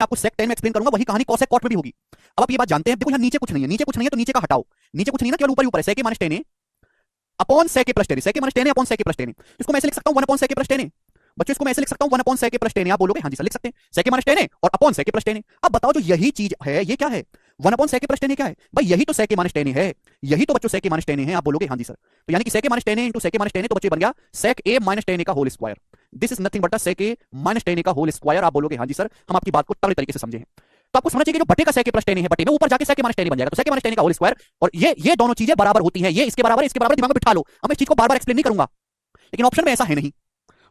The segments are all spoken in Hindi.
आपको सेक टेन में एक्सप्लेन करूंगा, वही कहानी कॉसेक कॉट में भी होगी। अब आप ये बात जानते हैं, देखो यहाँ नीचे कुछ नहीं है, नीचे कुछ नहीं है तो नीचे का हटाओ, नीचे कुछ नहीं है ना, केवल ऊपर ही ऊपर है, सेक A minus tan A upon sec A plus ten A, sec A minus tan A upon sec A plus ten ए। इसको मैं ऐसे लिख सकता हूं 1 अपॉन सेक ए प्लस टेन ए। बच्चों इसको मैं ऐसे लिख सकता हूं 1 अपॉन सेक ए प्लस टेन ए। आप बोलोगे हाँ जी सर लिख सकते हैं, सेक ए माइनस टेन ए और अपॉन सेक ए प्लस टेन ए। अब बताओ जो यही चीज है ये क्या है, 1 अपॉन सेक ए प्लस टेन ए क्या है भाई, यही तो सेक ए माइनस टेन ए है, यही तो बच्चों सेक ए माइनस टेन ए है। आप बोलोगे हाँ जी सर, तो यानी कि सेक A minus tan A into sec A minus tan ए, तो बच्चों बन गया सेक ए माइनस टेन ए का whole square. This is nothing but sec A minus tan A का होल स्क्वायर। आप बोलोगे हाँ जी सर, हम आपकी बात को तगड़े तरीके से समझे हैं। तो आपको समझना चाहिए कि जो बटे का सेक ए प्लस टेन ए है, बटे में ऊपर जाके सेक ए माइनस टेन ए बन जाएगा, तो सेक ए माइनस टेन ए का होल स्क्वायर, और ये दोनों चीजें बराबर होती हैं, ये इसके बराबर है, इसके बराबर, दिमाग में बिठा लो। अब मैं इस चीज को बार बार एक्सप्लेन नहीं करूंगा, लेकिन ऑप्शन में ऐसा है नहीं,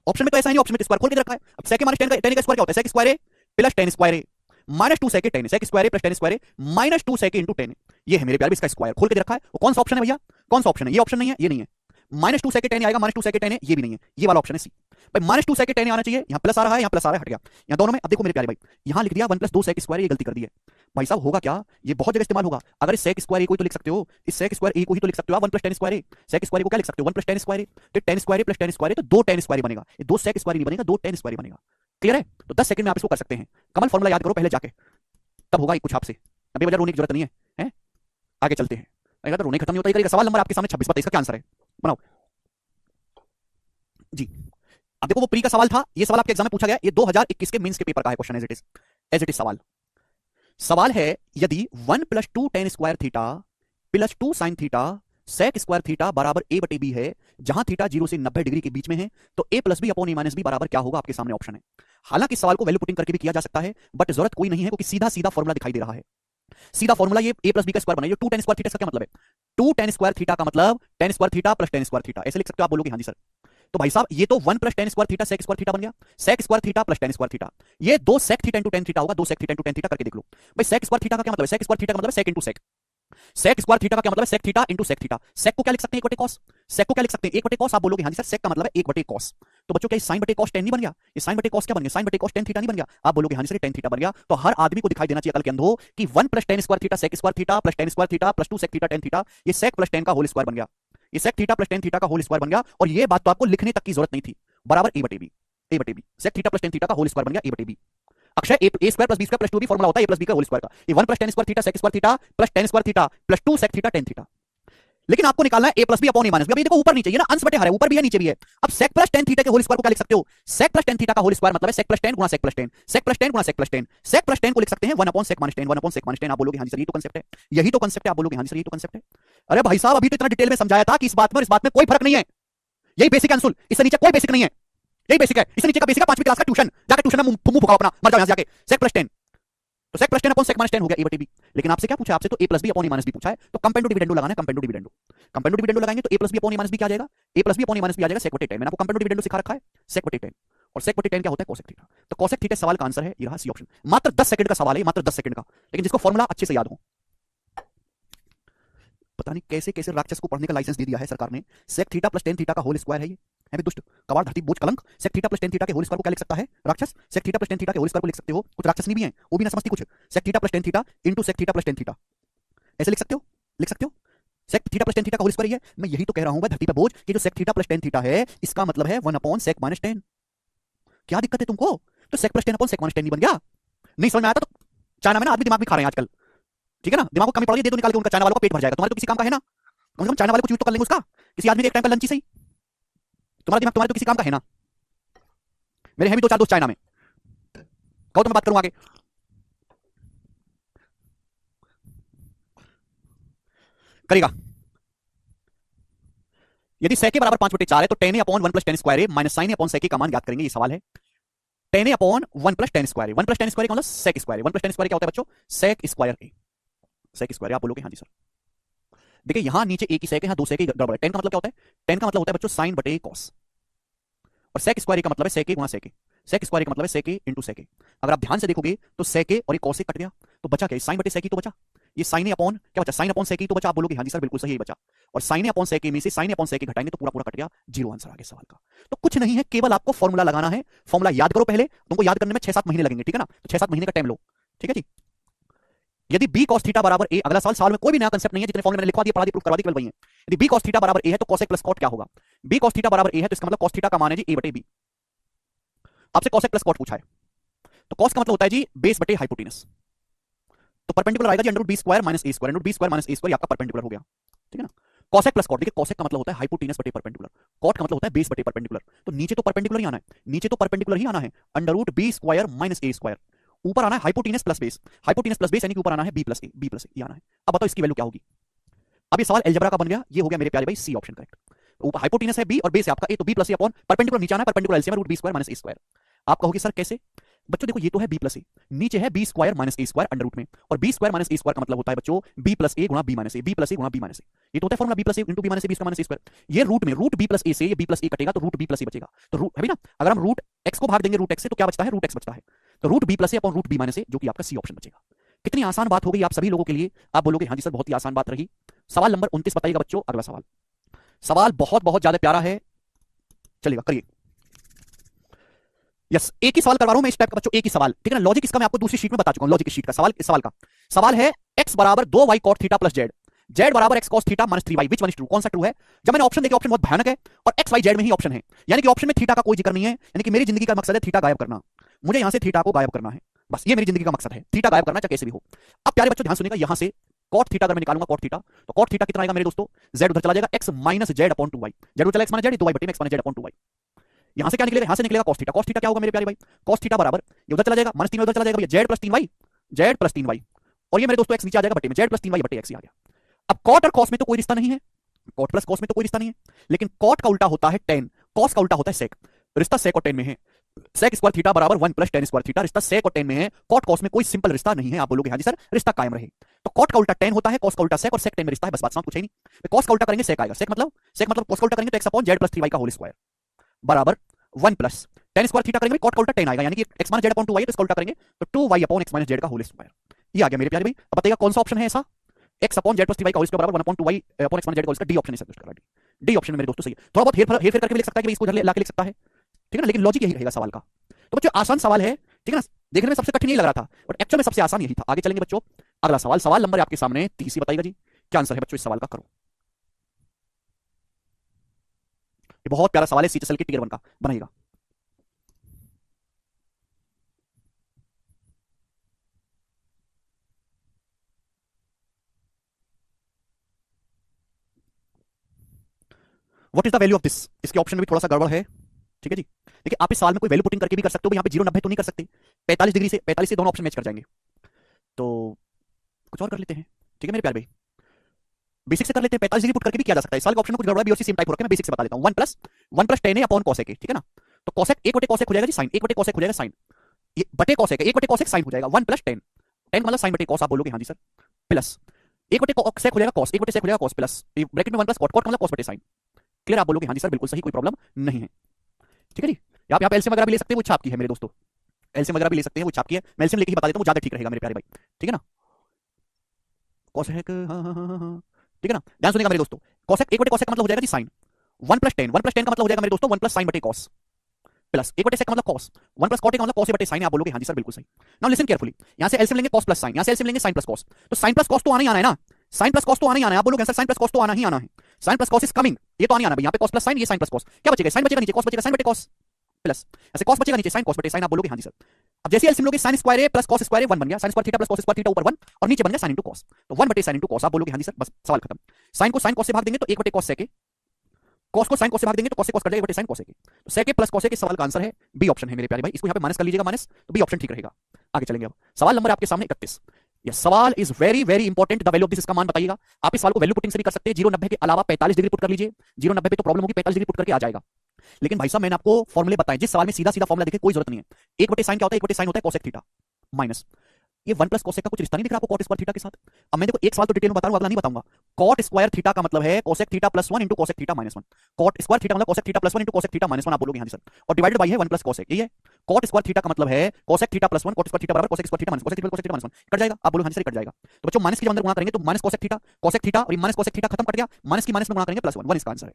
ऑप्शन में तो ऐसा नहीं, ऑप्शन में स्क्वायर खोल के रखा है। अब सेक ए माइनस टेन का स्क्वायर क्या होता है, sec square A plus tan square A minus 2 sec A ten, sec square A plus tan square A minus 2 sec into ten. ये है मेरे प्यारे, इसका स्क्वायर खोल के दे रखा है। वो कौन सा ऑप्शन है भैया, कौन सा ऑप्शन है, ये ऑप्शन नहीं है, ये नहीं है। माइनस 2 सेक ए टेन आएगा, माइनस 2 सेक ए टेन ये भी नहीं है, ये वाला ऑप्शन है सी। भाई माइनस 2 सेक ए टेन आना चाहिए, यहाँ प्लस आ रहा है, यहाँ प्लस आ रहा है, हट गया यहाँ दोनों में। अब देखो मेरे प्यारे भाई, यहाँ लिख दिया 1 प्लस 2 सेक स्क्वायर, ये गलती कर दी है भाई साहब। होगा क्या, ये बहुत जगह इस्तेमाल होगा। अगर इस सेक स्क्वायर ए को ही तो लिख सकते हो, इस सेक स्क्वायर ए को ही तो लिख सकते हो आप, 1 प्लस टेन स्क्वायर ए। सेक स्क्वायर को क्या लिख सकते हो, 1 प्लस टेन स्क्वायर ए, तो ten square plus tan square, तो 2 टेन स्क्वायर बनेगा, ये 2 सेक स्क्वायर नहीं बनेगा, 2 टेन स्क्वायर बनेगा। क्लियर है, तो 10 सेकंड में आप इसको कर सकते हैं। कमल फॉर्मूला याद करो पहले जाके, तब होगा कुछ आपसे, अभी वजह रोने की जरूरत नहीं है, हैं? आगे चलते हैं। अगर तो रोने खत्म नहीं होता, करेगा। सवाल नंबर आपके सामने 26 बताइए इसका क्या आंसर है, बनाओ जी। अब देखो वो प्री का सवाल था, ये सवाल आपके एग्जाम में पूछा गया, ये 2021 के मेंस के पेपर का है क्वेश्चन, एज इट इज सवाल है यदि 1 प्लस 2 tan square theta plus 2 sin theta sec square theta बराबर ए बटे बी है, जहां थीटा 0 से 90 डिग्री के बीच में है, तो ए plus B upon A minus B बराबर क्या होगा। आपके सामने ऑप्शन है। हालांकि इस सवाल को वैल्यू पुटिंग करके भी किया जा सकता है, बट जरूरत कोई नहीं है, क्योंकि सीधा सीधा फॉर्मूला दिखाई दे रहा है। सीधा फॉर्मूला ये ए प्लस बी का स्क्वायर बनाइए, 2 टेन स्क्वायर थीटा का क्या मतलब है, 2 टेन स्क्वायर थीटा का मतलब ten square theta plus tan square theta, ऐसे लिख सकते हो। आप बोलोगे हाँ जी सर, तो भाई साहब ये तो 1 plus tan square theta sec square theta बन गया, sec square theta plus tan square theta, ये 2 sec theta into tan theta होगा, 2 sec theta into tan theta करके देख लो। भाई सेक स्क्वायर थीटा का क्या मतलब है, सेक स्क्वायर थीटा का मतलब है sec into sec, sec square theta का क्या मतलब है sec theta into sec theta. Sec को क्या लिख सकते हैं, 1 बटे कॉस, सेक को क्या लिख सकते हैं 1 बटे कॉस। आप बोलोगे हाँ जी सर, सेक का मतलब है 1 बटे कॉस, तो बच्चों क्या साइन बटे कॉस टेन नहीं बन गया, ये साइन बटे कॉस क्या बन गया, साइन बटे कॉस टेन थीटा नहीं बन गया। आप बोलोगे हाँ जी सर टेन थीटा बन गया। तो हर आदमी को दिखाई देना चाहिए अकल के अंधों कि 1 plus tan square theta sec square theta plus tan square theta plus 2 sec theta tan theta, ये सेक प्लस टेन का होल स्क्वायर बन गया, ये sec theta plus tan theta का होल स्क्वायर बन गया। और ये बात तो आपको लिखने तक की जरूरत नहीं थी, बराबर ए बटे बी, ए बटे B sec theta plus tan theta का होल स्क्वायर बन गया ए बटे बी। अक्षय A square plus B square plus 2 भी फॉर्मूला होता है ए प्लस बी का होल स्क्वायर का, ये 1 plus tan square theta sec square theta plus tan square theta plus 2 sec theta tan theta. लेकिन आपको निकालना है A plus B upon A minus B. अब ये देखो ऊपर नीचे, ये ना अंश बटे हर है, ऊपर भी है नीचे भी है। अब सेक प्लस टेन थीटा के होल स्क्वायर को क्या लिख सकते हो, सेक प्लस टेन थीटा का होल स्क्वायर मतलब है सेक प्लस टेन गुणा sec plus tan, sec plus tan गुणा sec plus tan, sec plus tan को लिख सकते हैं 1 upon sec minus tan, 1 upon sec minus tan. आप बोलोगे हाँ जी सर यही तो कांसेप्ट है, यही तो कांसेप्ट है। आप बोलोगे हाँ जी सर यही तो कांसेप्ट है। अरे भाई साहब अभी तो इतना डिटेल में समझाया था कि इस बात में और इस बात में कोई फर्क नहीं है, यही बेसिक आंसर, इससे नीचे कोई बेसिक नहीं है, यही बेसिक है। इससे नीचे का बेसिक है 5वीं क्लास का ट्यूशन, जाके ट्यूशन में मुंह फुकाओ अपना, मर जाओ यहां से जाके। सेक प्लस टेन, तो sec plus tan upon sec minus tan हो गया ए बटे बी। लेकिन आपसे क्या पूछा, आपसे तो ए plus B upon A minus B पूछा है, तो कंपेंडो डिविडेंडो लगाना है, कंपेंडो डिविडेंडो, कंपेंडो डिविडेंडो लगाएंगे तो ए plus B upon A minus B क्या आ जाएगा, ए plus B upon A minus B आ जाएगा सेक बटे टेन। मैंने आपको कंपेंडो डिविडेंडो सिखा रखा है, सेक बटे टेन, और सेक बटे टेन क्या होता है कोसेक थीटा। तो कोसेक थीटा सवाल का आंसर है ये रहा सी ऑप्शन। मात्र 10 सेकंड का सवाल है, मात्र 10 सेकंड का, लेकिन जिसको फॉर्मूला अच्छे से याद हो। पता नहीं कैसे कैसे राक्षस को पढ़ने का लाइसेंस दे दिया है सरकार ने। Sec theta plus tan theta का होल स्क्वायर है ये, है भी दुष्ट कबाड़ धरती बोझ कलंक। Sec theta plus tan theta के होल स्क्वायर को क्या लिख सकता है राक्षस, sec theta plus tan theta के होल स्क्वायर को लिख सकते हो, कुछ राक्षस नहीं भी हैं वो भी ना समझती कुछ। Sec theta plus tan theta into sec theta plus tan theta, ऐसे लिख सकते हो, लिख सकते हो। Sec theta plus tan theta का होल स्क्वायर है, मैं यही तो कह रहा हूं धरती पे बोझ कि जो sec theta plus tan theta है इसका मतलब है 1 अपॉन सेक माइनस टेन। क्या दिक्कत है तुमको, तो sec plus tan upon sec minus tan नहीं बन गया, नहीं समझ में आता तो चाइना में ना आदमी दिमाग भी खा रहे हैं आजकल, ठीक है ना, दिमाग को कमी पड़ गई दे दो निकाल के, उनका चाइना वालों का पेट भर जाएगा, तुम्हारे तो किसी काम का है ना, कम से कम चाइना वाले को यूज तो कर लेंगे उसका, किसी आदमी के एक टाइम का लंच ही सही, तुम्हारा दिमाग तुम्हारे तो किसी काम का है ना। मेरे हैं भी 2-4 दोस्त चाइना में, कहो तो मैं बात करूं आगे। करेगा यदि सेक के बराबर 5/4 है तो tan A upon 1 plus tan square A minus sine A upon sec का मान ज्ञात करेंगे, ये सवाल है। Tan A upon 1 plus tan square, 1 plus tan square का मतलब sec square, 1 plus tan square क्या होता है बच्चों, सेक स्क्वायर ए, सेक स्क्वायर। आप बोलोगे हाँ जी सर, देखिए यहां नीचे ए की सेक है, यहां 2 सेक गड़बड़ है। टेन का मतलब क्या होता है, टेन का मतलब होता है बच्चों साइन बटे कॉस, और सेक स्क्वायर का मतलब है सेक गुणा सेक, सेक स्क्वायर का मतलब है सेक इंटू सेक। अगर आप ध्यान से देखोगे तो सेक और ये कॉस कट गया, तो बचा क्या, साइन बटे सेक तो बचा, ये साइन ए अपॉन क्या बचा, साइन अपॉन सेक तो बचा। आप बोलोगे हाँ जी सर बिल्कुल सही बचा, और साइन ए अपॉन सेक में से साइन ए अपॉन सेक घटाएंगे तो पूरा पूरा कट गया, जीरो आंसर आ गया सवाल का। तो कुछ नहीं है, केवल आपको फॉर्मूला लगाना है, फॉर्मूला याद करो पहले, तुमको याद करने में 6-7 महीने लगेंगे, ठीक है ना, तो 6-7 महीने का टाइम लो, ठीक है जी। यदि b cos थीटा बराबर a, अगला साल में कोई भी नया कांसेप्ट नहीं है, जितने फॉर्मूले मैंने लिखवा दिए पढ़ा दिए प्रूफ करवा दिए केवल वही है। यदि b cos थीटा बराबर a है तो cosec प्लस cot क्या होगा, b cos थीटा बराबर a है तो इसका मतलब cos थीटा का मान है जी a बटे b। आपसे cosec प्लस cot पूछा है, तो कॉस का मतलब होता है जी बेस बटे हाइपोटेनस। तो परपेंडिकुलर आएगा जी under root B square minus A square, under root B square minus A square आपका परपेंडिकुलर हो गया, ठीक है ना। कॉसेक प्लस कॉट, देखिए कॉसेक का मतलब होता है हाइपोटेनस बटे परपेंडिकुलर, कॉट का मतलब होता है बेस बटे परपेंडिकुलर। तो नीचे तो परपेंडिकुलर ही आना है, नीचे तो परपेंडिकुलर ही आना है, under root B square minus A square. ऊपर आना है hypotenuse plus base, hypotenuse plus base यानी कि ऊपर आना है B plus A, B plus A ये आना है। अब बताओ इसकी वैल्यू क्या होगी। अब ये सवाल अलजेब्रा का बन गया, ये हो गया मेरे प्यारे भाई सी ऑप्शन करेक्ट। ऊपर हाइपोटेनस है बी और बेस है आपका ए, तो B plus A upon perpendicular नीचे आना है, perpendicular LCM root B square minus A square. आप कहोगे सर कैसे। बच्चों देखो ये तो है बी प्लस ए, नीचे है B square minus A square under root में, और B square minus A square का मतलब होता है बच्चों बी प्लस ए गुणा बी माइनस ए, बी प्लस ए गुणा बी माइनस ए। ये तो होता है formula B plus A into B minus A, B minus A square. ये रूट में रूट बी प्लस ए से ये बी प्लस ए कटेगा तो रूट बी प्लस ए बचेगा, तो रूट है भी ना, अगर हम रूट एक्स को भाग देंगे रूट एक्स से तो क्या बचता है, रूट एक्स बचता है। तो root B plus A upon root B minus ए जो कि आपका सी ऑप्शन बचेगा। कितनी आसान बात हो गई आप सभी लोगों के लिए। आप बोलोगे हाँ जी सर बहुत ही आसान बात रही। सवाल नंबर 29 बताइएगा बच्चों, अगला सवाल। सवाल बहुत बहुत ज्यादा प्यारा है, चलिएगा करिए। यस एक ही सवाल करवा रहा हूं मैं इस टाइप का बच्चों, एक ही सवाल, ठीक है ना। लॉजिक इसका मैं आपको दूसरी शीट में बता चुका हूं, लॉजिक शीट का सवाल, इस सवाल का सवाल है x बराबर 2y cot theta plus Z, Z बराबर x cos theta minus 3y, which one is true, कौन सा ट्रू है। जब मैंने ऑप्शन देखे, ऑप्शन बहुत भयानक है और x y z में ही ऑप्शन है, यानी कि ऑप्शन में थीटा का कोई जिक्र नहीं है, यानी कि मेरी जिंदगी का मकसद है थीटा गायब करना, मुझे यहां से थीटा को गायब करना है, बस ये मेरी जिंदगी का मकसद है, थीटा गायब करना चाहे कैसे भी हो। अब प्यारे बच्चों ध्यान सुनिएगा, यहां से cot थीटा अगर मैं निकालूंगा cot थीटा, तो cot थीटा कितना आएगा मेरे दोस्तों, z उधर चला जाएगा x minus Z upon 2y, Z उधर चला x माइनस जेड 2y बटे में x minus Z upon 2y। यहां से क्या निकलेगा, यहां से निकलेगा cos थीटा, cos थीटा क्या होगा मेरे प्यारे भाई, cos थीटा बराबर ये उधर चला जाएगा माइनस 3 उधर चला जाएगा भैया, Z plus 3y, Z plus 3y, और ये मेरे दोस्तों x नीचे आ जाएगा बटे में, जेड प्लस 3y बटे x आ गया। अब cot और cos में तो कोई रिश्ता नहीं है, cot प्लस cos में तो कोई रिश्ता नहीं है, लेकिन cot का उल्टा होता है tan, cos का उल्टा होता है sec, रिश्ता sec और tan में है, sec स्क्वायर थीटा बराबर 1 प्लस tan स्क्वायर थीटा, रिश्ता sec और tan में है, cot cos में कोई सिंपल रिश्ता नहीं है। आप बोलोगे हाँ जी सर रिश्ता कायम रहे, तो cot का उल्टा tan होता है, cos का उल्टा sec और sec tan में रिश्ता है, बस बात समझ, कुछ है नहीं। cos का उल्टा करेंगे sec आएगा, sec मतलब cos का उल्टा करेंगे तो x upon Z plus 3y का होल स्क्वायर बराबर 1 प्लस tan स्क्वायर थीटा करेंगे cot का उल्टा tan आएगा, यानी कि x minus Z upon 2y, तो इसका उल्टा करेंगे तो 2y upon x minus Z का होल स्क्वायर। ये आ गया मेरे प्यारे भाई। अब बताइएगा कौन सा ऑप्शन है ऐसा, x upon Z plus 3y का होल स्क्वायर बराबर 1 upon 2y upon x minus Z का होल स्क्वायर, डी ऑप्शन है सर, डी ऑप्शन मेरे दोस्तों सही है। थोड़ा बहुत हेर फेर करके भी लिख सकता है कि इसको ला के लिख सकता है, ठीक है ना, लेकिन लॉजिक यही रहेगा सवाल का। तो बच्चों आसान सवाल है, ठीक है ना, देखने में सबसे कठिन यही लग रहा था बट एक्चुअल में सबसे आसान यही था। आगे चलेंगे बच्चों, अगला सवाल, सवाल नंबर आपके सामने 30, बताइएगा जी क्या आंसर है बच्चों इस सवाल का, करो। ये बहुत प्यारा सवाल है, सीएचएसएल के टियर 1 का, बनाइएगा। What is the value of this, इसके ऑप्शन में भी थोड़ा सा गड़बड़ है, ठीक है जी। देखिए आप इस सवाल में कोई वैल्यू पुटिंग करके भी कर सकते हो, यहाँ पे 0 90 तो नहीं कर सकते, 45 डिग्री से 45 से दोनों ऑप्शन मैच कर जाएंगे, तो कुछ और कर लेते हैं, ठीक है मेरे प्यारे भाई, बेसिक से कर लेते हैं, 45 डिग्री पुट करके भी किया जा सकता है। इस साल का ऑप्शन में कुछ गड़बड़ भी और सेम टाइप हो रखा है, मैं बेसिक से बता देता हूं। 1 plus tan a upon cos a, ठीक है ना, तो cos एक बटे cos हो जाएगा जी साइन, एक बटे cos हो जाएगा साइन, ये बटे cos एक बटे cos साइन हो जाएगा, 1 प्लस tan, tan मतलब साइन बटे cos, आप बोलोगे हाँ जी सर, प्लस एक बटे sec हो जाएगा cos, एक बटे sec हो जाएगा cos, प्लस ब्रैकेट में 1 प्लस cot, cot मतलब cos बटे साइन। क्लियर, आप बोलोगे हाँ जी सर बिल्कुल सही, कोई प्रॉब्लम नहीं है, ठीक है जी। आप यहाँ पे एलसीएम वगैरह भी ले सकते हैं, वो इच्छा आपकी है मेरे दोस्तों, एलसीएम वगैरह भी ले सकते हैं, वो इच्छा आपकी है, मैं एलसीएम लेके ही बता देता हूँ, ज्यादा ठीक रहेगा मेरे प्यारे भाई, ठीक है ना। cosec हाँ, ठीक है ना, ध्यान सुनिएगा मेरे दोस्तों, cosec एक बटे cosec का मतलब हो जाएगा जी sine, 1 plus tan, 1 plus tan का मतलब हो जाएगा मेरे दोस्तों 1 प्लस साइन बटे cos, प्लस एक बटे sec का मतलब cos, 1 प्लस cot का मतलब cos बटे साइन, आप बोलोगे हाँ जी सर बिल्कुल सही। नाउ लिसन केयरफुली, यहां से एलसीएम लेंगे cos प्लस साइन, यहां से एलसीएम लेंगे sin प्लस cos, तो sin प्लस cos तो आना ही आना है ना, sin प्लस cos तो आना ही आना है, आप बोलोगे सर sin प्लस cos तो आना ही आना है, sin plus cos is coming, ये तो आना ही आना है, यहां पे cos प्लस sin, ये sin प्लस cos, क्या बचेगा, sin बचेगा नीचे, cos बचेगा sin बटे cos, प्लस ऐसे cos बचेगा नीचे sin cos बटे sin, आप बोलोगे हाँ जी सर। अब जैसे एलसीएम लोगे sin square a plus cos square a 1 बन गया, sin square theta plus cos square theta ऊपर 1 और नीचे बन गया sin cos, तो 1 बटे sin cos, आप बोलोगे हाँ जी सर, बस सवाल खत्म। sin को sin cos से भाग देंगे तो 1 बटे cos sec a, cos को sin cos से भाग देंगे तो cos से cos कट जाएगा बटे sin cos a, तो sec a plus cos a के सवाल का आंसर है बी ऑप्शन है मेरे प्यारे भाई, इसको यहाँ पे माइनस कर लीजिएगा माइनस, तो बी ऑप्शन ठीक रहेगा। आगे चलेंगे, अब सवाल नंबर आपके सामने 31, यह सवाल is very very important, the value of this, इसका मान बताइएगा। आप इस सवाल को वैल्यू पुटिंग से भी कर सकते हैं, 0 90 के अलावा 45 डिग्री पुट कर लीजिए, 0 90 पे तो प्रॉब्लम होगी, 45 डिग्री पुट करके आ जाएगा। लेकिन भाई साहब मैंने आपको फॉर्मूले बताए, जिस सवाल में सीधा सीधा फॉर्मूला देखे कोई जरूरत नहीं है, एक बटे साइन क्या होता है, एक बटे साइन होता है cosec थीटा माइनस ये 1 प्लस cosec का कुछ रिश्ता नहीं दिख रहा आपको cot स्क्वायर थीटा के साथ। अब मैं देखो एक सवाल तो डिटेल में बता रहा हूं, अगला नहीं बताऊंगा। cot स्क्वायर थीटा का मतलब है cosec theta plus 1 into cosec theta minus 1, cot square theta मतलब cosec theta plus 1 into cosec theta minus 1, आप बोलोगे हाँ जी सर, और डिवाइडेड बाई है 1 प्लस cosec, ये है cot स्क्वायर थीटा का मतलब है cosec theta plus 1, cot square theta बराबर cosec square theta minus cosec theta minus 1, cut जाएगा, आप बोलोगे हाँ जी सर कट जाएगा। तो बच्चों माइनस के जब अंदर गुणा करेंगे तो माइनस cosec थीटा और माइनस cosec थीटा खत्म, कट गया, माइनस की माइनस में गुणा करेंगे प्लस 1 इसका आंसर है।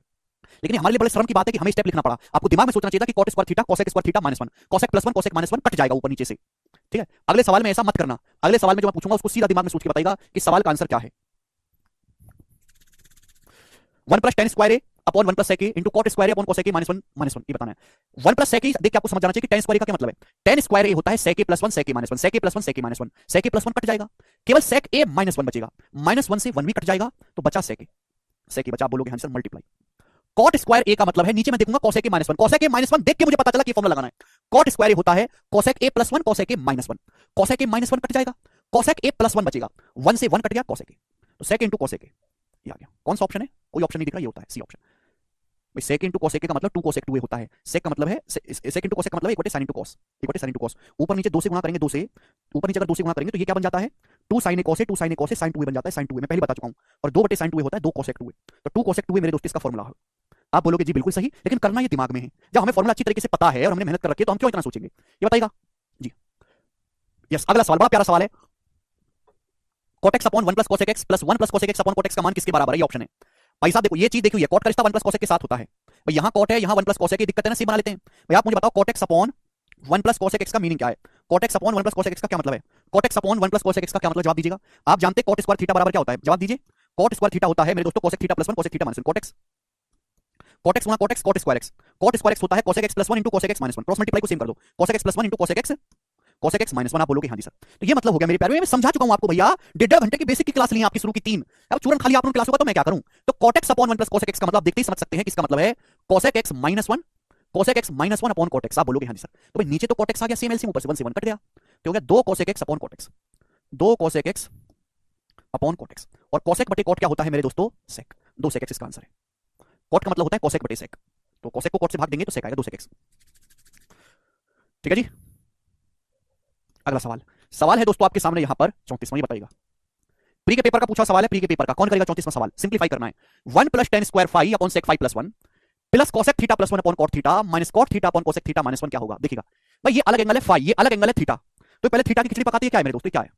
लेकिन हमारे लिए बड़े शर्म की बात है कि हमें स्टेप लिखना पड़ा, आपको दिमाग में सोचना चाहिए था कि cot square theta cosec square theta minus 1, cosec plus 1 cosec minus 1 cut जाएगा ऊपर नीचे से, ठीक है। अगले सवाल में ऐसा मत करना, अगले सवाल में जो मैं पूछूंगा उसको सीधा दिमाग में सोच के बताइएगा कि सवाल का आंसर क्या है। 1 plus tan square a upon 1 plus sec a into cot square a upon cosec a minus one ये बताना है। 1 प्लस सेक ए देख के आपको समझ जाना चाहिए कि टेन स्क्वायर का क्या मतलब है। टेन स्क्वायर ए होता है सेक ए plus 1 sec A minus 1 sec A plus 1 sec A minus 1 sec A plus 1 cut जाएगा, केवल सेक ए माइनस 1 बचेगा, माइनस 1 से 1 भी कट जाएगा तो बचा सेक ए बचा, आप बोलोगे आंसर मल्टीप्लाई। कॉट स्क्वायर ए का मतलब है नीचे मैं देखूंगा cosec a minus 1, cosec a minus 1 देख के मुझे पता चला कि फॉर्मूला लगाना है। कॉट स्क्वायर ए होता है cosec A plus 1 cosec a minus 1, cosec a minus 1 cut जाएगा, कोसेक ए प्लस 1 बचेगा, 1 से 1 कट गया कोसेक ए, तो सेक इंटू कोसेक ए ये आ गया। कौन सा ऑप्शन है? कोई ऑप्शन नहीं दिख रहा, ये होता है सी ऑप्शन। भाई सेक इंटू कोसेक ए का मतलब 2 कोसेक 2 ए होता है, सेक का मतलब है सेक इंटू कोसेक का मतलब 1 बटे sin इंटू cos, 1 बटे sin इंटू cos, ऊपर नीचे 2 से गुणा करेंगे, 2 से ऊपर नीचे अगर 2 से गुणा करेंगे तो ये क्या बन जाता है 2 sin ए cos ए, 2 sin ए cos ए sin 2a बन जाता है, sin 2a मैं पहले बता चुका हूं, और 2 बटे sin 2a होता है 2 cosec 2a, तो 2 cosec 2a मेरे दोस्त इसका फॉर्मूला है। आप बोलोगे जी बिल्कुल सही, लेकिन करना ये दिमाग में है। जब हमें फॉर्मूला अच्छी तरीके से पता है और हमने मेहनत कर रखी है तो हम क्यों इतना सोचेंगे, ये बताइएगा जी। यस, अगला सवाल बड़ा प्यारा सवाल है, cot x upon 1 plus cosec x plus 1 plus cosec x upon cot x का मान किसके बराबर है, ये ऑप्शन है। भाई साहब देखो ये चीज देखिए, cot का रिश्ता 1 प्लस cosec के साथ होता है, भाई यहां cot है यहां 1 प्लस cosec की दिक्कत है ना, सी बना लेते हैं। भाई आप मुझे बताओ cot x upon 1 plus cosec x का मीनिंग क्या है, cot x upon 1 plus cosec x का क्या मतलब है, cot x upon 1 plus cosec x का क्या मतलब, जवाब दीजिएगा। आप जानते हैं cot स्क्वायर थीटा बराबर क्या होता है, जवाब दीजिए। cot स्क्वायर थीटा होता है मेरे दोस्तों cosec theta plus 1 cosec theta minus 1, cot x गुणा cot x cot square x, cot square x होता है cosec x plus 1 into cosec x minus 1, cross multiply को सेम कर दो, cosec x plus 1 into cosec x minus 1, आप बोलोगे हाँ जी सर। तो ये मतलब हो गया मेरे प्यारे, मैं समझा चुका हूं आपको भैया, 1.5 घंटे की बेसिक की क्लास ली है आपकी शुरू की 3, अब चूरन खाली आपने क्लास होगा तो मैं क्या करूं। तो cot x upon 1 plus cosec x का मतलब देखते ही समझ सकते हैं किसका मतलब है, cosec x minus 1 cosec x minus 1 upon cot x, आप बोलोगे हाँ जी सर। तो भाई नीचे तो cot x आ गया सेम एलसीएम, ऊपर से 1 से 1 कट गया, तो हो गया 2 cosec x upon cot x, 2 cosec x upon cot x, और cosec बटे cot क्या होता है मेरे दोस्तों, sec, 2 sec x इसका आंसर है। cot का मतलब होता है cosec बटे sec, तो cosec को cot से भाग देंगे तो sec आएगा 2 sec x, ठीक है जी। अगला सवाल है दोस्तों आपके सामने यहां पर 34वां, ये बताइएगा, प्री के पेपर का पूछा सवाल है, प्री के पेपर का, कौन करेगा 34वां सवाल, सिंप्लीफाई करना है। 1 plus tan square phi upon sec phi plus 1 plus cosec theta plus 1 upon cot theta minus cot theta upon cosec theta minus 1 क्या होगा, देखिएगा भाई ये अलग एंगल है फाई, ये अलग एंगल है थीटा, तो पहले थीटा की खिचड़ी पकाती है, क्या है मेरे दोस्तों, क्या है,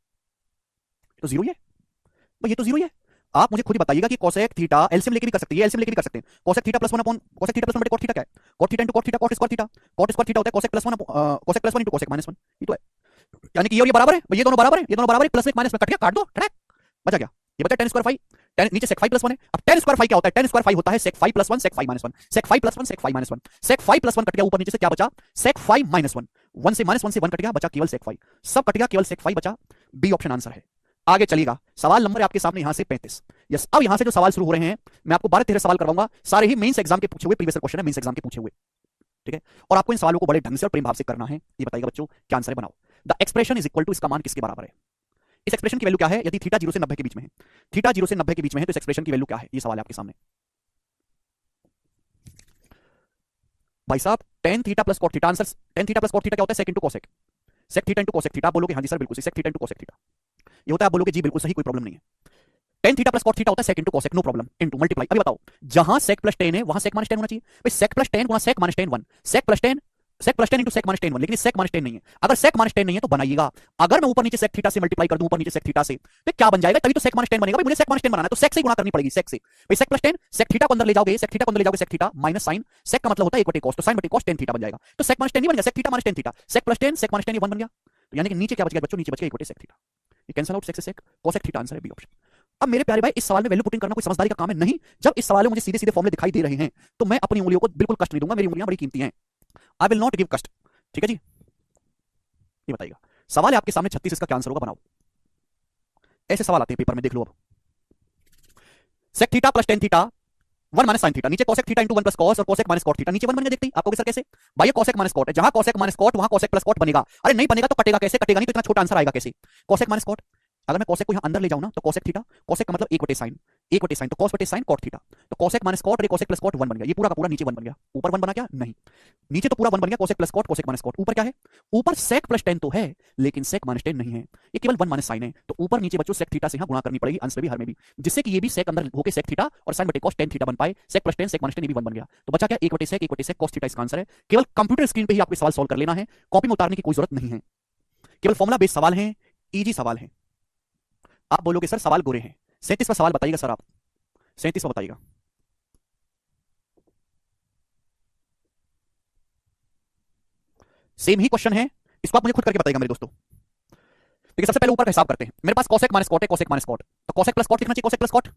तो जीरो ही है भाई, ये तो जीरो ही है। आप मुझे खुद ही बताइएगा कि कोसेक थीटा एलसीएम लेके भी कर सकते हैं, एलसीएम लेके भी कर सकते हैं, cosec theta plus 1 upon cosec theta plus 1 बटे कॉट थीटा क्या है, cot theta into cot theta, cot square theta होता है cosec plus 1 cosec plus 1 into cosec minus 1, ये तो है, यानी कि ये और ये बराबर है, ये दोनों बराबर है, ये दोनों बराबर है, प्लस में माइनस में कट गया, काट दो, टैक बचा गया, ये बचा टेन स्क्वायर फाई, टेन नीचे सेक फाई प्लस 1 है। अब टेन स्क्वायर फाई क्या होता है, टेन स्क्वायर फाई होता है sec phi plus 1 sec phi minus 1, sec phi plus 1 sec phi minus 1, sec phi plus 1 कट गया, ऊपर नीचे से क्या बचा, सेक फाई माइनस 1, 1 से माइनस 1 से 1 कट गया, बचा केवल सेक फाई, सब कट गया, केवल सेक फाई बचा, बी ऑप्शन आंसर है। आगे चलिएगा, सवाल नंबर है आपके सामने यहां से 35। यस, अब यहां से जो सवाल शुरू हो रहे हैं, मैं आपको 12-13 सवाल करवाऊंगा, सारे ही मेंस एग्जाम के पूछे हुए प्रीवियस क्वेश्चन है, मेंस एग्जाम के पूछे हुए, ठीक है, और आपको इन सवालों को बड़े ढंग से और प्रेम भाव से करना है। ये बताइएगा बच्चों क्या आंसर है, बनाओ। The expression is equal to, इसका मान किसके बराबर है, इस एक्सप्रेशन की वैल्यू क्या है, यदि थीटा 0 से 90 के बीच में है, थीटा 0 से 90 के बीच में है, तो इस एक्सप्रेशन की वैल्यू क्या है, ये सवाल है आपके सामने। भाई साहब tan theta plus cot theta, answer tan theta plus cot theta क्या होता है, sec into cosec, sec theta into cosec theta, बोलोगे हाँ जी सर बिल्कुल सही, sec theta into cosec theta ये होता है, आप बोलोगे जी बिल्कुल सही, कोई प्रॉब्लम नहीं है। tan theta plus cot theta होता है sec into cosec, no problem, into multiply. अभी बताओ, जहां सेक प्लस tan है वहां सेक माइनस tan होना चाहिए, भाई सेक प्लस tan गुना sec minus tan 1, sec plus tan into sec minus tan 1, लेकिन सेक माइनस tan नहीं है, अगर सेक माइनस tan नहीं है तो बनाइएगा, अगर मैं ऊपर नीचे सेक थीटा से मल्टीप्लाई कर दूं, ऊपर नीचे सेक थीटा से, तो क्या बन जाएगा, तभी तो सेक माइनस tan बनेगा, भाई मुझे सेक माइनस tan बनाना है तो सेक से गुणा करनी पड़ेगी, सेक से, भाई sec plus tan, sec theta को अंदर ले जाओगे, सेक थीटा को अंदर ले जाओगे, सेक थीटा माइनस साइन, सेक का मतलब होता है 1 बटे cos, तो साइन बटे cos tan थीटा बन जाएगा, तो सेक माइनस tan नहीं बन गया, sec theta minus tan theta, sec plus tan sec minus tan, ये 1 बन गया, तो यानी कि नीचे क्या बच गया बच्चों, नीचे बच गया 1 बटे सेक थीटा, ये कैंसिल आउट, सेक से सेक, कोसेक थीटा आंसर है, बी ऑप्शन। अब मेरे प्यारे भाई इस सवाल में वैल्यू पुटिंग करना कोई समझदारी का काम है नहीं, जब इस सवाल में मुझे सीधे सीधे फॉर्मूले दिखाई दे रहे हैं तो मैं अपनी उंगलियों को बिल्कुल कष्ट नहीं दूंगा, मेरी उंगलियां बड़ी कीमती हैं, आई विल नॉट गिव कष्ट, ठीक है जी। ये बताइएगा, सवाल है आपके सामने 36, इसका क्या आंसर होगा, बनाओ। ऐसे सवाल आते हैं पेपर में, देख लो। अब sec theta plus tan theta 1 minus sin theta, नीचे cosec theta into 1 plus cos और cosec माइनस cot थीटा, नीचे 1 बन गया, देखते ही आपको सर कैसे, भाई ये cosec माइनस cot है, जहां cosec माइनस cot वहां cosec प्लस cot बनेगा, अरे नहीं बनेगा तो कटेगा कैसे, कटेगा नहीं तो इतना छोटा आंसर आएगा कैसे, cosec माइनस cot, अगर मैं cosec को यहां अंदर ले जाऊं ना तो cosec थीटा, cosec का मतलब 1 बटे sin, 1 बटे sin तो cos बटे sin cot थीटा, तो cosec माइनस cot और ये cosec प्लस cot 1 बन गया, ये पूरा का पूरा नीचे 1 बन गया, ऊपर 1 बना क्या, नहीं, नीचे तो पूरा 1 बन गया, cosec plus cot cosec minus cot, ऊपर क्या है, ऊपर sec प्लस tan तो है लेकिन sec माइनस tan नहीं है, ये केवल 1 माइनस sin है, तो ऊपर नीचे बच्चों sec थीटा से यहां गुणा करनी पड़ेगी, अंश में भी हर में भी, जिससे कि ये भी sec अंदर होके sec थीटा और sin बटे cos tan थीटा बन पाए, sec plus tan sec minus tan ये भी 1 बन गया, तो बचा क्या 1 बटे sec cos थीटा, इसका आंसर है। केवल कंप्यूटर स्क्रीन पे ही आपको सवाल सॉल्व कर लेना है, कॉपी में उतारने की कोई जरूरत नहीं है, केवल फॉर्मुला बेस्ड सवाल हैं, इजी सवाल हैं। आप बोलोगे सर सवाल गोरे हैं, 37वां सवाल बताइएगा सर, आप 37वां बताइएगा। सेम ही क्वेश्चन है, इसको आप मुझे खुद करके बताइएगा मेरे दोस्तों। देखिए सबसे पहले ऊपर का हिसाब करते हैं, मेरे पास cosec माइनस cot है, cosec माइनस cot, तो cosec प्लस cot लिखना चाहिए, cosec प्लस cot,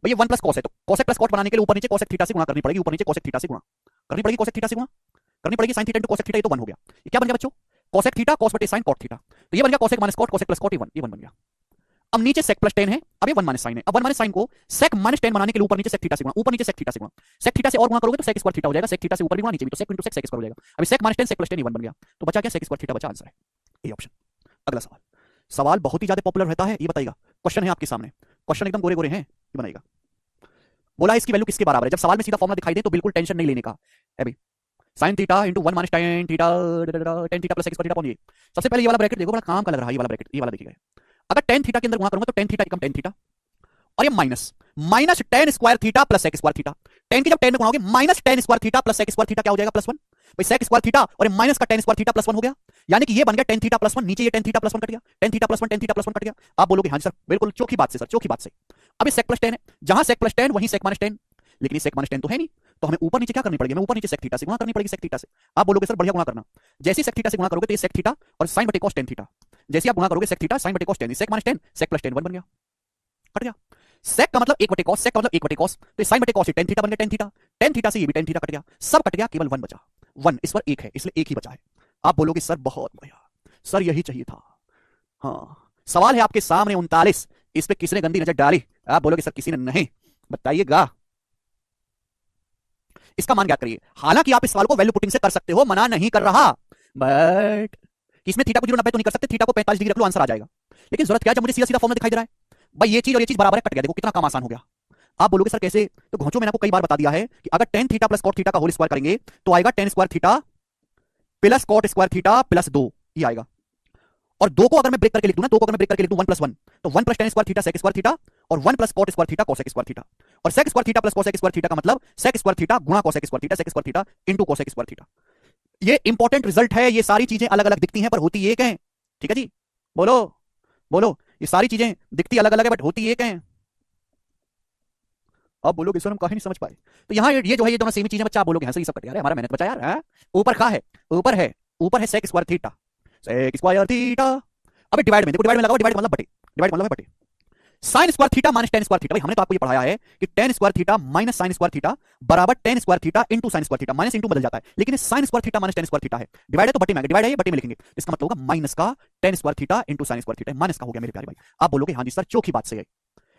भाई ये 1 प्लस कॉस है, तो कोसेक प्लस कॉट बनाने के लिए ऊपर नीचे कोसेक थीटा से गुणा करनी पड़ेगी, ऊपर नीचे कोसेक थीटा से गुणा करनी पड़ेगी, कोसेक थीटा से गुणा करनी पड़ेगी, sine theta into cosec theta, ये तो 1 हो गया। ये क्या बन गया बच्चों? कोसेक थीटा कॉस बटे साइन कॉट थीटा, तो ये बन गया cosec minus cot, cosec plus cot, ये 1 बन गया। अब नीचे सेक प्लस टेन है, अब ये 1 माइनस साइन है। अब 1 माइनस साइन को सेक माइनस टेन बनाने के लिए ऊपर नीचे सेक थीटा से गुणा, ऊपर नीचे सेक थीटा से गुणा, सेक थीटा से और गुणा करोगे तो सेक स्क्वायर थीटा हो जाएगा, सेक थीटा से ऊपर भी गुणा नीचे भी, तो सेक इंटू सेक सेक स्क्वायर हो जाएगा। अभी sec minus tan sec plus tan, ये 1 बन गया, तो बचा क्या? सेक स्क्वायर थीटा बचा, आंसर है ये ऑप्शन। अगला सवाल, सवाल बहुत ही ज्यादा पॉपुलर रहता है, ये बताइएगा। क्वेश्चन है आपके सामने, क्वेश्चन एकदम गोरे गोरे हैं, ये बनाएगा। बोला इसकी वैल्यू किसके बराबर है? जब सवाल में सीधा फॉर्मूला दिखाई दे तो बिल्कुल टेंशन नहीं लेने का है भाई। Sine theta into 1 minus tan theta, tan theta plus sec square theta upon ये। सबसे पहले ये वाला ब्रैकेट देखो, बड़ा काम का लग रहा है ये वाला ब्रैकेट, ये वाला देखिएगा। अगर टेन थीटा के अंदर गुणा करूंगा तो टेन थीटा एकम टेन थीटा, और ये minus minus tan square theta plus sec square theta. Tan की जब टेन में गुणाओगे minus tan square theta plus sec square theta क्या हो जाएगा? प्लस 1। भाई सेक स्क्वायर थीटा और माइनस का टेन स्क्वायर थीटा प्लस 1 हो गया, यानी कि ये बन गया टेन थीटा प्लस 1, नीचे ये टेन थीटा प्लस 1 कट गया, ten theta plus 1 ten theta plus 1 कट गया। आप बोलोगे हाँ सर बिल्कुल चौकी बात से सर, चौकी बात से। अब ये सेक प्लस टेन है, जहां सेक प्लस टेन वहीं सेक माइनस टेन, लेकिन ये सेक माइनस टेन तो है नहीं, तो हमें ऊपर नीचे क्या करनी पड़ेगी? हमें ऊपर नीचे सेक थीटा से गुणा करनी पड़ेगी, सेक थीटा से। आप बोलोगे सर बढ़िया गुणा करना, जैसे ही सेक थीटा से गुणा करोगे तो ये सेक थीटा और साइन बटे कॉस टेन थीटा, जैसे आप गुणा करोगे सेक थीटा साइन बटे cos tan, sec minus tan sec plus tan, 1 बन गया, कट गया। सेक का मतलब 1 बटे कॉस, सेक का मतलब 1 बटे कॉस, तो साइन बटे कॉस से टेन थीटा बन गया, टेन थीटा, टेन थीटा से ये भी टेन थीटा कट गया, सब कट गया, केवल 1 बचा। 1 इस पर 1 है, इसलिए 1 ही बचा है। आप बोलोगे सर बहुत बढ़िया सर, यही चाहिए था। हाँ, सवाल है आपके सामने 39, इस पे किसने गंदी नजर डाली? आप बोलोगे सर किसी ने नहीं, बताइएगा। इसका मान ज्ञात करिए। हालांकि आप इस सवाल को वैल्यू पुटिंग से कर सकते हो, मना नहीं कर रहा, बट इसमें थीटा को 0 90 तो नहीं कर सकते, थीटा को 45 डिग्री रख लो, आंसर आ जाएगा। लेकिन जरूरत क्या है, जब मुझे सीधा सीधा फॉर्मूला दिखाई दे रहा है, भाई ये चीज और ये चीज बराबर है, कट गया, देखो कितना काम आसान हो गया। आप बोलोगे सर कैसे? तो घोंचो मैंने आपको कई बार बता दिया है कि अगर tan theta plus cot theta का होल स्क्वायर करेंगे तो आएगा tan square theta plus cot square theta plus 2, ये आएगा। और 2 को अगर मैं ब्रेक करके लिख दूं ना, 2 को अगर मैं ब्रेक करके लिख दूं 1 प्लस 1, तो 1 plus tan square theta sec square theta और 1 plus cot square theta cosec square theta, और sec square theta plus cosec square theta का मतलब सेक स्क्वायर थीटा गुणा cosec square theta, sec square theta into cosec square theta. ये इंपॉर्टेंट रिजल्ट है, ये सारी चीजें अलग अलग दिखती हैं पर होती एक है, ठीक है जी? बोलो बोलो, ये सारी चीजें दिखती अलग अलग है बट होती एक है। अब बोलोगे सर हम काहे नहीं समझ पाए? तो यहाँ ये जो है ये दोनों सेम चीजें, बच्चा आप बोलोगे हाँ सर ये सब कट यार, हमारा मेहनत बचा यार। ऊपर खा है, ऊपर है, ऊपर है sec square theta, sec square theta. अबे डिवाइड में देखो, डिवाइड में लगाओ, डिवाइड मतलब बटे, डिवाइड मतलब बटे, sine square theta minus tan square theta. भाई हमने तो आपको ये पढ़ाया है कि tan square theta minus sine square theta बराबर tan square theta into sine square theta, minus into बदल जाता है, लेकिन sine square theta minus tan square theta है, डिवाइड है तो बटे में, डिवाइड है ये बटे में लिखेंगे, इसका मतलब होगा माइनस का tan square theta into sine square theta, minus का हो गया मेरे प्यारे भाई। आप बोलोगे हाँ जी सर चौकी बात सही है,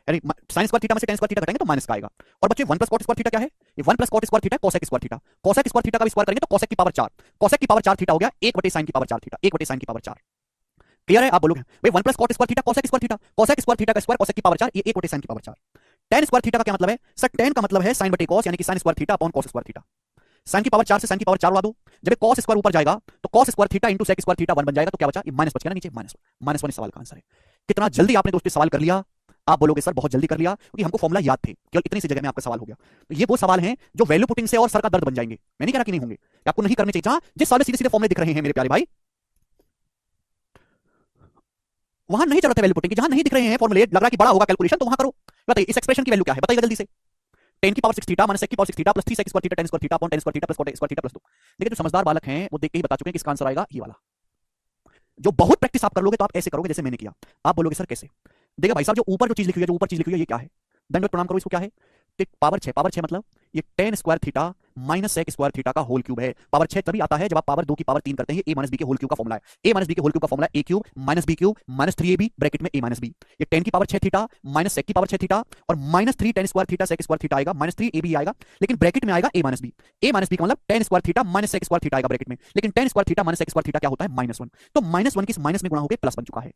यानी साइन स्क्वायर थीटा में से टेन स्क्वायर थीटा घटाएंगे तो माइनस का आएगा। और बच्चे 1 प्लस कॉट स्क्वायर थीटा क्या है? ये 1 plus cot square theta cosec square theta, cosec square theta का स्क्वायर करेंगे तो कोसेक की पावर 4, कोसेक की पावर 4 थीटा हो गया 1 बटे साइन की पावर 4 थीटा, 1 बटे साइन की पावर 4। क्लियर है? आप बोलोगे भाई 1 plus cot square theta cosec square theta, cosec square theta का स्क्वायर कोसेक की पावर 4, ये 1 बटे साइन की पावर 4। टेन स्क्वायर थीटा का क्या मतलब है सर? टेन का मतलब है साइन बटे कॉस, यानी कि sine square theta upon cos square theta. Sine की पावर 4 से साइन की पावर 4 उड़ा दो, जब कॉस स्क्वायर ऊपर जाएगा तो cos square theta into sec square theta 1 बन जाएगा, तो क्या बचा? ये माइनस बच गया ना नीचे, माइनस 1 इस सवाल का आंसर है। कितना जल्दी आपने दोस्तों सवाल कर लिया? आप बोलोगे सर बहुत जल्दी कर लिया, क्योंकि हमको फॉर्मूला याद थे, केवल इतनी सी जगह में आपका सवाल हो गया। तो ये वो सवाल हैं जो वैल्यू पुटिंग से और सर का दर्द बन जाएंगे। मैं नहीं कह रहा कि नहीं होंगे, आपको नहीं करने चाहिए, जहां जिस सवाल में सीधे सीधे फॉर्मूले दिख रहे हैं मेरे प्यारे भाई, वहां नहीं जरूरत है वैल्यू पुटिंग की। जहां नहीं दिख रहे हैं फॉर्मूले, लग रहा है कि बड़ा होगा कैलकुलेशन, तो वहां करो। बताइए इस एक्सप्रेशन की वैल्यू क्या है? बताइए जल्दी से। 10 की पावर 6 थीटा माइनस सेक की power 6 theta plus 3 sec square theta 10 square theta upon 10 square theta plus cot square theta plus 2। देखिए जो समझदार बालक हैं वो देख के ही बता चुके हैं कि इसका आंसर आएगा ये वाला। जो बहुत प्रैक्टिस आप कर लोगे तो आप ऐसे करोगे जैसे मैंने किया। आप बोलोगे सर कैसे? देखिए भाई साहब जो ऊपर जो चीज लिखी हुई है, जो ऊपर चीज लिखी हुई है ये क्या है? दंडवत प्रणाम करो, इसको क्या है? पावर 6, पावर 6 मतलब ये 10 square theta minus sec square theta का होल क्यूब है। पावर 6 तभी आता है जब आप पावर 2 की पावर 3 करते हैं। ए माइनस बी के होल क्यूब का फॉर्मूला है। ए माइनस बी के होल क्यूब का formula A cube minus B cube minus 3ab bracket में ए माइनस बी। ये 10 की पावर 6 थीटा माइनस सेक की पावर 6 थीटा और minus 3 10 square theta sec square theta आएगा, माइनस 3ab आएगा, लेकिन ब्रैकेट में आएगा a minus b. A minus b का मतलब 10 square theta minus sec square theta आएगा ब्रैकेट में, लेकिन 10 square theta minus sec square theta क्या होता है? -1। तो -1 किस माइनस में गुणा होकर प्लस बन चुका है।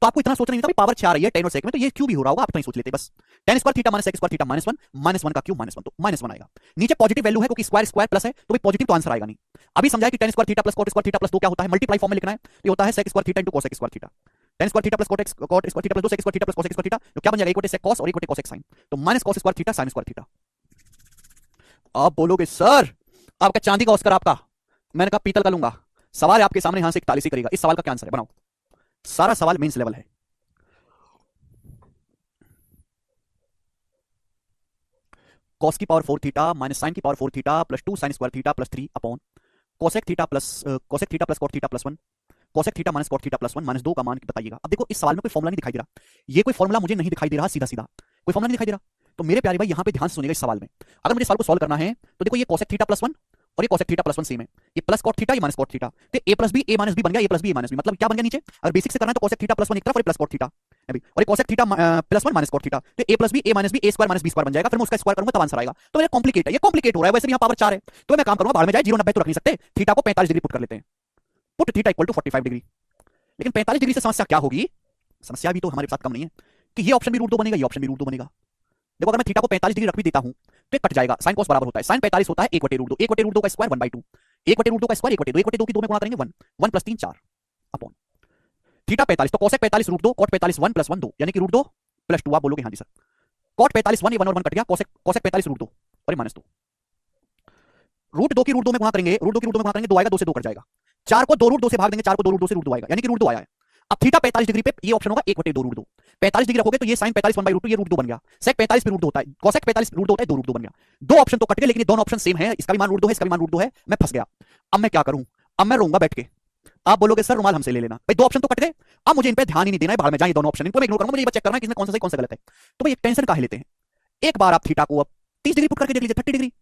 तो आपको इतना सोचना नहीं था पावर 6 आ रही है 10 और सेक में, तो ये क्यों भी हो रहा होगा, आप इतना ही सोच लेते बस। 10 square theta minus sec square theta -1 का क्यूब -1, तो -1 आएगा। नीचे पॉजिटिव वैल्यू है क्योंकि स्क्वायर स्क्वायर प्लस है, तो भी पॉजिटिव तो आंसर आएगा नहीं। अभी समझाया कि 10 square theta plus cot square theta plus 2 क्या होता है? मल्टीप्लाई फॉर्म में लिखना है, तो ये होता है sec square theta into cosec square theta. 10 square theta plus cot square theta plus 2 sec square theta plus cosec square theta, तो क्या बन जाएगा? 1 बटे सेक कॉस और 1 बटे कोसेक साइन, तो minus cos square theta sign square theta. आप बोलोगे सर आपका चांदी का ऑस्कर आपका, मैंने कहा पीतल का लूंगा। सवाल आपके सामने यहां से 41 ही करेगा। इस सवाल का क्या आंसर है? बनाओ। सारा सवाल मेंस लेवल है। कॉस की पावर 4 थीटा माइनस साइन की power 4 theta plus 2 sine square theta plus 3 upon cosec theta plus cot theta plus 1 cosec theta minus cot theta plus 1 -2 का मान बताइएगा। अब देखो इस सवाल में कोई फॉर्मूला नहीं दिखाई दे रहा, ये कोई फॉर्मूला मुझे नहीं दिखाई दे रहा सीधा सीधा, कोई फॉर्मूला नहीं दिखाई दे रहा, तो मेरे प्यारे भाई यहां पे ध्यान से सुनिएगा इस सवाल में, अगर मुझे सवाल को सॉल्व करना है तो देखो ये cosec थीटा प्लस 1 और ये cosec थीटा प्लस 1 सेम है, ये प्लस cot थीटा ये माइनस cot थीटा, तो a plus b a minus b बन गया, a plus b a minus b, मतलब क्या बन गया नीचे, अगर बेसिक से करना है तो cosec थीटा प्लस 1 एक तरफ और प्लस cot थीटा है भाई, और ये cosec theta plus 1 minus cot theta, तो a plus b a minus b a square minus b square बन जाएगा, फिर मैं उसका स्क्वायर करूंगा तब आंसर आएगा। तो मेरा कॉम्प्लिकेट है, ये कॉम्प्लिकेट हो रहा है, वैसे भी यहां पावर 4 है, तो मैं काम करूंगा बाहर में जाए 0 90 तो रख नहीं सकते, थीटा को 45 डिग्री पुट कर लेते हैं, put theta equal to 45 degree. लेकिन 45 डिग्री से समस्या क्या होगी, समस्या भी तो हमारे साथ कम नहीं है कि ये ऑप्शन भी रूट 2 बनेगा, ये ऑप्शन भी रूट 2 बनेगा। देखो अगर मैं थीटा को 45 डिग्री रख भी देता हूं तो ये कट जाएगा, साइन कॉस बराबर होता है, साइन 45 होता है 1 बटे रूट 2, 1 बटे रूट 2 का स्क्वायर 1/2, 1 बटे रूट 2 का स्क्वायर 1 बटे 2, 1 बटे 2 की 2 में गुणा करेंगे 1, 1 प्लस 3 4 अपॉन थीटा 45, तो cosec 45 रूट 2, cot 45 1 प्लस 1 2, यानी कि रूट 2 प्लस 2 आप बोलोगे हाँ जी सर, cot 45 1 ये 1 और 1 कट गया, cosec 45 रूट 2 और ये माइनस 2, रूट 2 की रूट 2 में गुणा करेंगे, रूट 2 की रूट 2 में गुणा करेंगे 2 आएगा, 2 से 2 कट जाएगा, 4 को 2 रूट 2 से भाग देंगे, 4 को 2 रूट 2 से रूट 2 आएगा, यानी कि रूट 2 आया है। अब थीटा 45 डिग्री पे ये ऑप्शन होगा 1 बटे 2 रूट 2, 45 डिग्री रखोगे तो ये sin 45 1/2 ये रूट 2 बन गया, sec 45 पे रूट 2 होता है, cosec 45 रूट 2 होता है 2 रूट 2 बन गया, दो ऑप्शन तो कट गए, लेकिन ये दोनों ऑप्शन सेम है, इसका भी मान रूट 2 है, इसका भी मान रूट 2 है, मैं फंस गया। अब मैं क्या करूं, अब मैं रोऊंगा बैठ के, आप बोलोगे सर रुमाल हमसे ले लेना, भाई दो ऑप्शन तो कट गए, अब मुझे इन पे ध्यान ही नहीं देना है, बाहर में जाए दोनों ऑप्शन, इनको मैं इग्नोर करूंगा, मुझे ये चेक करना है किसमें कौन सा सही कौन सा गलत है। तो भाई टेंशन काहे लेते हैं, एक बार आप थीटा को अब 30 डिग्री पुट करके देख लीजिए, 30 डिग्री,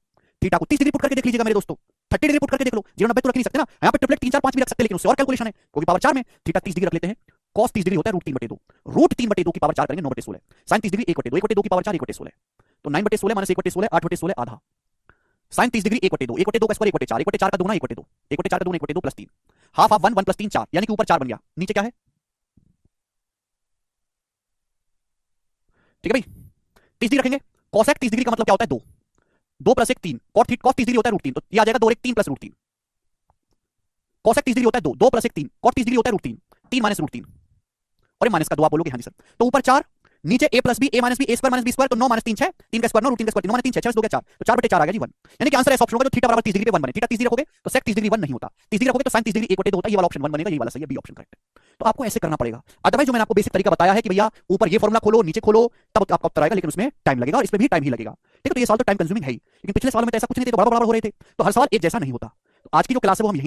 थीटा को 30 डिग्री पुट करके देख लीजिएगा मेरे दोस्तों, 30 डिग्री पुट करके देख लो, 0 90 तो रख नहीं सकते ना, यहाँ पे ट्रिपलेट 3 4 5 भी रख सकते हैं, लेकिन उससे और कैलकुलेशन है क्योंकि पावर 4 में थीटा 30 डिग्री रख लेते हैं, cos 30 डिग्री होता है रूट 3 बटे 2, रूट 3 बटे 2 की पावर 4 करेंगे 9 बटे 16, sin 30 डिग्री 1 बटे 2, 1 बटे 2 की पावर 4 1 बटे 16, तो 9 बटे 16 माइनस 1 बटे 16 8 बटे 16 आधा, sin 30 डिग्री 1 बटे 2, 1 बटे 2 का स्क्वायर 1 बटे 4, 1 बटे 4 का दुगना 1 बटे 2, 1 बटे 4 का दुगना 1 बटे 2 प्लस 3, हाफ हाफ 1 1 प्लस 3 4, यानी कि ऊपर 4 बन गया, नीचे क्या है, ठीक है भाई 30 डिग्री रखेंगे, cosec 30 डिग्री का मतलब क्या होता है 2, 2 प्लस 1 3, cot 30 डिग्री होता है रूट 3, तो ये आ जाएगा 2 और 1 3 प्लस रूट 3, cosec 30 डिग्री होता है 2, 2 प्लस 1 3, cot 30 डिग्री होता है रूट 3, 3 माइनस रूट 3, और ये माइनस का 2 आप बोलोगे हाँ जी सर, तो ऊपर 4 नीचे a plus b a minus b a square minus b square, तो 9 माइनस 3 6, 3 का स्क्वायर 9 रूट 3 का स्क्वायर 9 माइनस 3 6 6 2 4, तो 4 बटे 4 आ गया जी 1, यानी कि आंसर ऐसा ऑप्शन होगा जो थीटा बराबर 30 डिग्री पे 1 बने, थीटा 30 डिग्री रखोगे तो sec 30 डिग्री 1 नहीं होता, 30 डिग्री रखोगे तो sin 30 डिग्री 1 बटे 2 होता है, ये वाला ऑप्शन 1 बनेगा, ये वाला सही है, बी ऑप्शन करेक्ट है। तो आपको ऐसे करना पड़ेगा, अदरवाइज जो मैंने आपको बेसिक तरीका बताया है कि भैया ऊपर ये फॉर्मूला खोलो नीचे खोलो तब आपका उत्तर आएगा, लेकिन उसमें टाइम लगेगा और इसमें भी टाइम ही लगेगा, ठीक है। तो ये सवाल तो टाइम कंज्यूमिंग है ही, लेकिन पिछले सवाल में तो ऐसा कुछ नहीं थे, तो बराबर बराबर हो रहे थे, तो हर सवाल एक जैसा नहीं होता। तो आज की जो क्लास है वो हम यहीं